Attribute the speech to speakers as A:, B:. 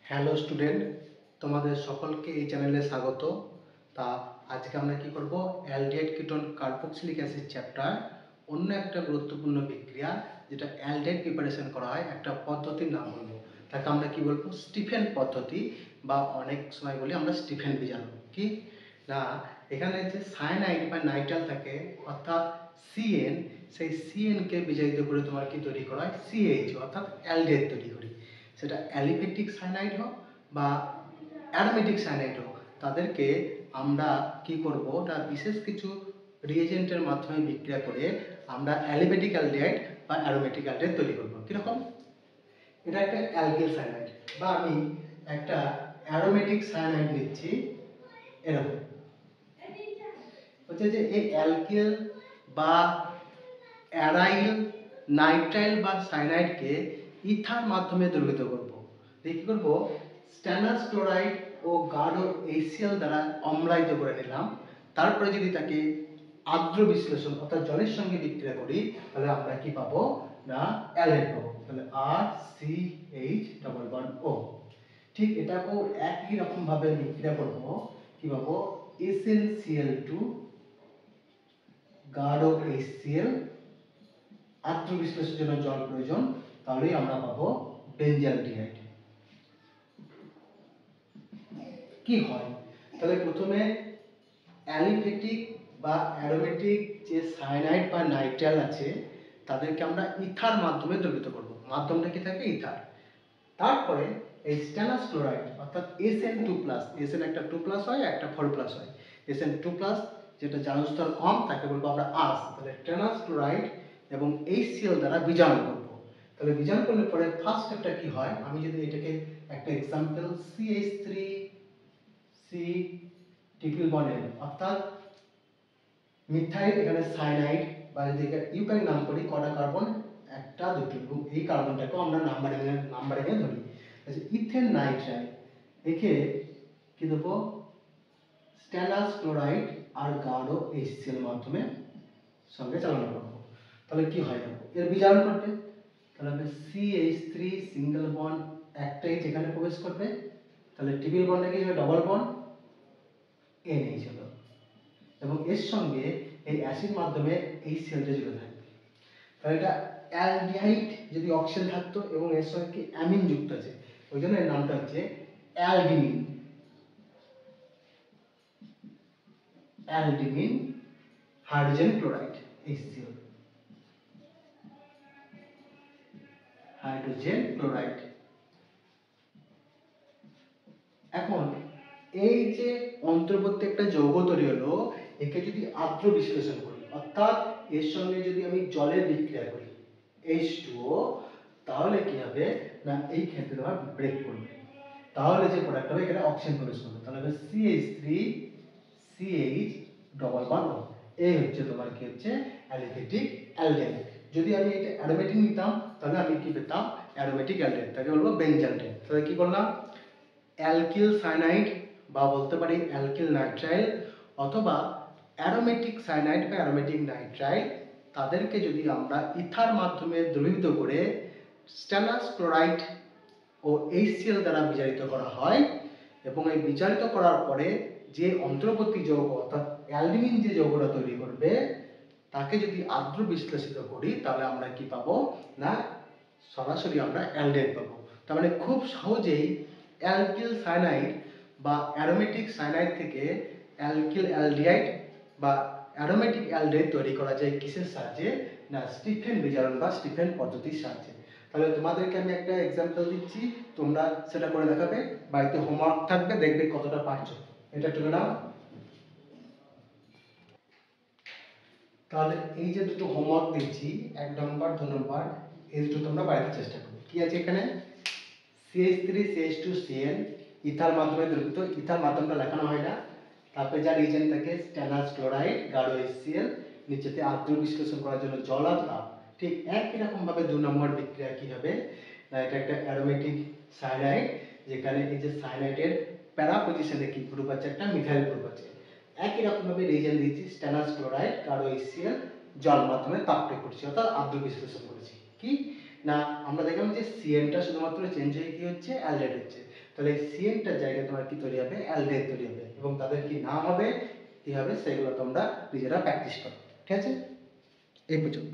A: Hello student, তোমাদের সকলকে এই চ্যানেলে স্বাগত। তা আজকে আমরা কি করব, aldehyde ketone carboxylic acid chapter অন্য একটা গুরুত্বপূর্ণ বিক্রিয়া যেটা অ্যালডিহাইড প্রিপারেশন করা হয় একটা পদ্ধতির নাম বলবো। তাকে আমরা কি বলবো, স্টিফেন পদ্ধতি, বা অনেক সময় বলি আমরা স্টিফেন বীজাণু। কি না, এখানে যে সায়ানাইড বা নাইট্রাল থাকে অর্থাৎ সিএন, সেই সিএনকে বিজারিত করে তোমার কি তৈরি করা হয়, সিএইচ অর্থাৎ অ্যালডিহাইড তৈরি করি। সেটা অ্যালিফেটিক সায়ানাইড হোক বা অ্যারোমেটিক সায়ানাইড হোক, তাদেরকে আমরা কি করব, তার বিশেষ কিছু রিয়েজেন্টের মাধ্যমে বিক্রিয়া করে আমরা অ্যালিফেটিক অ্যালডিহাইড বা অ্যারোমেটিক অ্যালডিহাইড তৈরি করব। কিরকম, এটা একটা অ্যালকিল সায়ানাইড, বা আমি একটা অ্যারোমেটিক সায়ানাইড নিচ্ছি। এরকম হচ্ছে যে এই অ্যালকিল বা অ্যারাইল, নাইট্রাইল বা সায়ানাইডকে ইথার মাধ্যমে দ্রবীভূত করব। কি করব, স্ট্যানাস ক্লোরাইড ও গাঢ় HCl দ্বারা অম্লায়িত করে নিলাম। তারপরে যদি তাকে আর্দ্র বিশ্লেষণ অর্থাৎ জলের সঙ্গে বিক্রিয়া করি, তাহলে আমরা কি পাবো না, অ্যালডেহাইড পাবো। তাহলে RCH+O। ঠিক এটাকেও একই রকম ভাবে বিক্রিয়া করব। কি পাবো, SnCl2 গাঢ় HCl, আর্দ্র বিশ্লেষণের জন্য জল প্রয়োজন, তাহলেই আমরা পাবো বেনজালডিহাইড। কি হয়, তাহলে প্রথমে অ্যালিফেটিক বা অ্যারোমেটিক যে সায়ানাইড বা নাইট্রাল আছে তাদেরকে আমরা ইথার মাধ্যমে দ্রবীভূত করব। মাধ্যমটা কি থাকে, ইথার। তারপরে এই স্ট্যানাস ক্লোরাইড অর্থাৎ Sn2+, Sn একটা 2+ হয়, একটা 4+ হয়। Sn2+, যেটা জারণস্তর কম, তাকে বলবো আমরা আস। তাহলে স্ট্যানাস ক্লোরাইড এবং HCl দ্বারা বীজাণু করব। তাহলে বীজাণু করলে পরে ফার্স্ট স্টেপটা কি হয়, আমি যদি এটাকে একটা example CH3C triple bond N অর্থাৎ মিথাইল, এখানে সায়ানাইড, বা যদি ইউকারি নাম করি, কটা কার্বন, একটা দুটো, এবং এই কার্বনটাকেও আমরা নাম্বারিং এ ধরি। আচ্ছা, ইথেন নাইট্রাইল, একে কি দেবো, স্ট্যানাস ক্লোরাইড আর গাঢ় HCl মাধ্যমে সঙ্গে চালনা করব। তাহলে কি হয়, এর বীজাণু করবে। তাহলে হবে CH3 সিঙ্গেল বন্ড, একটাই যেখানে প্রবেশ করবে, তাহলে ট্রিপল বন্ডে কি হবে, ডবল বন্ড NH হলো, এবং এর সঙ্গে এই অ্যাসিড মাধ্যমে HCl জুড়ে থাকবে। তাহলে এটা অ্যালডিহাইড যদি অক্সিজেন থাকতো এবং এর সঙ্গে কি অ্যামিন যুক্ত আছে, ওই জন্য এর নামটা হচ্ছে অ্যালডিমিন। অ্যালডিমিন hydrogen chloride HCl, hydrogen chloride. এখন এই যে অন্তর্বর্তী একটা যৌগ তৈরি হলো, একে যদি আর্দ্র বিশ্লেষণ করি অর্থাৎ এর সঙ্গে যদি আমি জলের বিক্রিয়া করি H2O, তাহলে কি হবে না, এই ক্ষেত্রে তোমার ব্রেক করবে। তাহলে যে প্রোডাক্ট হবে, এখানে অক্সিজেন প্রবেশ করবে, তাহলে হবে CH3CH+O। এই হচ্ছে তোমার কি হচ্ছে অ্যালিফেটিক অ্যালডেহাইড। যদি আমি এটা অ্যারোমেটিক নিতাম, তাহলে আমি কি পেতাম, অ্যারোমেটিক অ্যালডেহাইড, তাকে বলবো বেনজালডিহাইড। তাহলে কি করলাম, অ্যালকিল সায়ানাইড বা বলতে পারি অ্যালকিল নাইট্রাইল, অথবা অ্যারোমেটিক সায়ানাইড বা অ্যারোমেটিক নাইট্রাইল, তাদেরকে যদি আমরা ইথার মাধ্যমে দ্রবীভূত করে স্ট্যানাস ক্লোরাইড ও HCl দ্বারা বিজারিত করা হয়, এবং এই বিজারিত করার পরে যে অন্তর্বর্তী যৌগ অর্থাৎ অ্যালডিমিন যে যৌগটা তৈরি করবে, তাকে যদি আর্দ্র বিশ্লেষিত করি, তাহলে আমরা কি পাবো না, সরাসরি আমরা অ্যালডেহাইড পাবো। তার মানে খুব সহজেই অ্যালকিল সায়ানাইড বা অ্যারোমেটিক সায়ানাইড থেকে অ্যালকিল অ্যালডিহাইড বা অ্যারোমেটিক অ্যালডিহাইড তৈরি করা যায় কিসের সাহায্যে, না স্টিফেন বিজারণ বা স্টিফেন পদ্ধতির সাহায্যে। তাহলে তোমাদেরকে আমি একটা এক্সাম্পল দিচ্ছি, তোমরা সেটা করে দেখাবে, বাড়িতে হোমওয়ার্ক থাকবে, দেখবে কতটা পারছো। এটা তুলে নাও। তাহলে এই যে দুটো হোমওয়ার্ক দিচ্ছি, 1 নম্বর 2 নম্বর, এই দুটো তোমরা বাড়িতে চেষ্টা করবে। কি আছে এখানে, CH3CH2CN ইথার মাধ্যমে দ্রবীভূত, ইথার মাধ্যমটা লেখানো হয় না। তারপরে যা রিজেন্ট থাকে স্ট্যানাস ক্লোরাইড, গাঢ় HCl, নিচেতে আর্দ্র বিশ্লেষণ করার জন্য জল আর তাপ। ঠিক একই রকম ভাবে 2 নম্বর বিক্রিয়া কি হবে, এটা একটা অ্যারোমেটিক সায়ানাইড, যেখানে এই যে সায়ানাইডের প্যারা পজিশনে কি গ্রুপ আছে, একটা মিথাইল গ্রুপ আছে। একই রকম ভাবে রিজেন্ট দিচ্ছি স্ট্যানাস ক্লোরাইড, গাঢ় HCl, জল মাধ্যমে তাপ প্রয়োগ করছি অর্থাৎ আর্দ্র বিশ্লেষণ করেছি। কি না আমরা দেখলাম যে সিএনটা শুধুমাত্র চেঞ্জ হয়ে কি হচ্ছে অ্যালডেট হচ্ছে, তাহলে এই সিএনটার জায়গায় তোমার কি তৈরি হবে অ্যালডেট তৈরি হবে এবং তাদের কি নাম হবে কি হবে সেগুলো তোমরা নিজেরা প্র্যাকটিস করো। ঠিক আছে, এই পর্যন্ত।